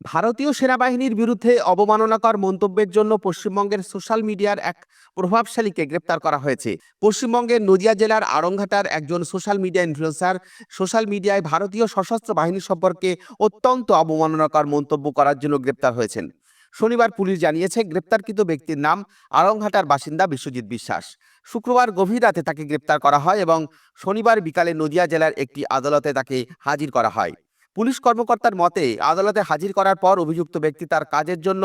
ভারতীয় সেনাবাহিনীর বিরুদ্ধে অবমাননাকর মন্তব্যের জন্য পশ্চিমবঙ্গের সোশ্যাল মিডিয়ার এক প্রভাবশালীকে গ্রেপ্তার করা হয়েছে। পশ্চিমবঙ্গের নদিয়া জেলার আড়ংঘাটার একজন সোশ্যাল মিডিয়া ইনফ্লুয়েন্সার সোশ্যাল মিডিয়ায় ভারতীয় সশস্ত্র বাহিনী সম্পর্কে অত্যন্ত অবমাননাকর মন্তব্য করার জন্য গ্রেপ্তার হয়েছেন। শনিবার পুলিশ জানিয়েছে, গ্রেপ্তারকৃত ব্যক্তির নাম আড়ংঘাটার বাসিন্দা বিশ্বজিৎ বিশ্বাস। শুক্রবার গভীর রাতে তাকে গ্রেপ্তার করা হয় এবং শনিবার বিকালে নদিয়া জেলার একটি আদালতে তাকে হাজির করা হয়। পুলিশ কর্মকর্তার মতে, আদালতে হাজির করার পর অভিযুক্ত ব্যক্তি তার কাজের জন্য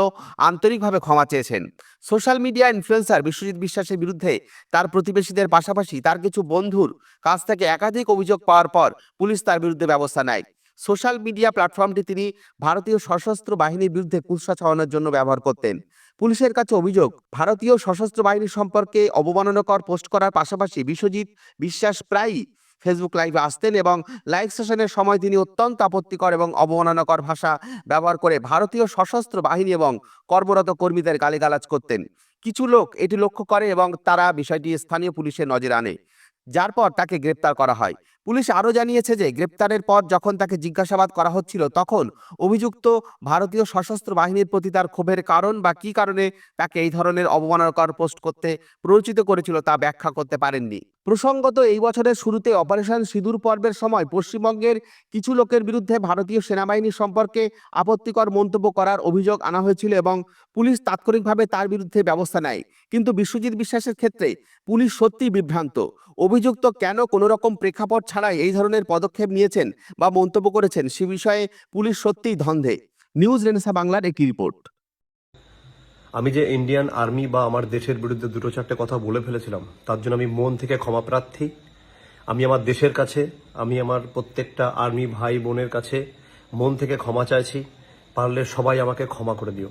আন্তরিকভাবে ক্ষমা চেয়েছেন। সোশ্যাল মিডিয়া ইনফ্লুয়েন্সার বিশ্বজিৎ বিশ্বাসের বিরুদ্ধে তার প্রতিবেশীদের পাশাপাশি তার কিছু বন্ধুর কাছ থেকে একাধিক অভিযোগ পাওয়ার পর পুলিশ তার বিরুদ্ধে ব্যবস্থা নেয়। সোশ্যাল মিডিয়া প্ল্যাটফর্মটি তিনি ভারতীয় সশস্ত্র বাহিনীর বিরুদ্ধে কুৎসা ছড়ানোর জন্য ব্যবহার করতেন। পুলিশের কাছে অভিযোগ, ভারতীয় সশস্ত্র বাহিনী সম্পর্কে অবমাননাকর পোস্ট করার পাশাপাশি বিশ্বজিৎ বিশ্বাস প্রায়ই ফেসবুক লাইভে আসতেন এবং লাইভ সেশনের সময় তিনি অত্যন্ত আপত্তিকর এবং অবমাননাকর ভাষা ব্যবহার করে ভারতীয় সশস্ত্র বাহিনী এবং কর্মরত কর্মীদের গালিগালাজ করতেন। কিছু লোক এটি লক্ষ্য করে এবং তারা বিষয়টি স্থানীয় পুলিশের নজরে আনে, যার পর তাকে গ্রেপ্তার করা হয়। পুলিশ আরও জানিয়েছে যে গ্রেপ্তারের পর যখন তাকে জিজ্ঞাসাবাদ করা হচ্ছিল, তখন অভিযুক্ত ভারতীয় সশস্ত্র বাহিনীর প্রতি তার ক্ষোভের কারণ বা কী কারণে তাকে এই ধরনের অবমাননাকর পোস্ট করতে প্ররোচিত করেছিল তা ব্যাখ্যা করতে পারেননি। প্রসঙ্গত, এই বছরের শুরুতে অপারেশন সিঁদুর পর্বের সময় পশ্চিমবঙ্গের কিছু লোকের বিরুদ্ধে ভারতীয় সেনাবাহিনী সম্পর্কে আপত্তিকর মন্তব্য করার অভিযোগ আনা হয়েছিল এবং পুলিশ তাৎক্ষণিকভাবে তার বিরুদ্ধে ব্যবস্থা নেয়। কিন্তু বিশ্বজিৎ বিশ্বাসের ক্ষেত্রে পুলিশ সত্যিই বিভ্রান্ত। অভিযুক্ত কেন কোনো রকম প্রেক্ষাপট ছাড়াই এই ধরনের পদক্ষেপ নিয়েছেন বা মন্তব্য করেছেন, সে বিষয়ে পুলিশ সত্যিই ধন্ধে। নিউজ রেনেসা বাংলার একটি রিপোর্ট। আমি যে ইন্ডিয়ান আর্মি বা আমার দেশের বিরুদ্ধে দুটো চারটে কথা বলে ফেলেছিলাম, তার জন্য আমি মন থেকে ক্ষমা প্রার্থী। আমি আমার দেশের কাছে, আমি আমার প্রত্যেকটা আর্মি ভাই বোনের কাছে মন থেকে ক্ষমা চাইছি। পারলে সবাই আমাকে ক্ষমা করে দিও।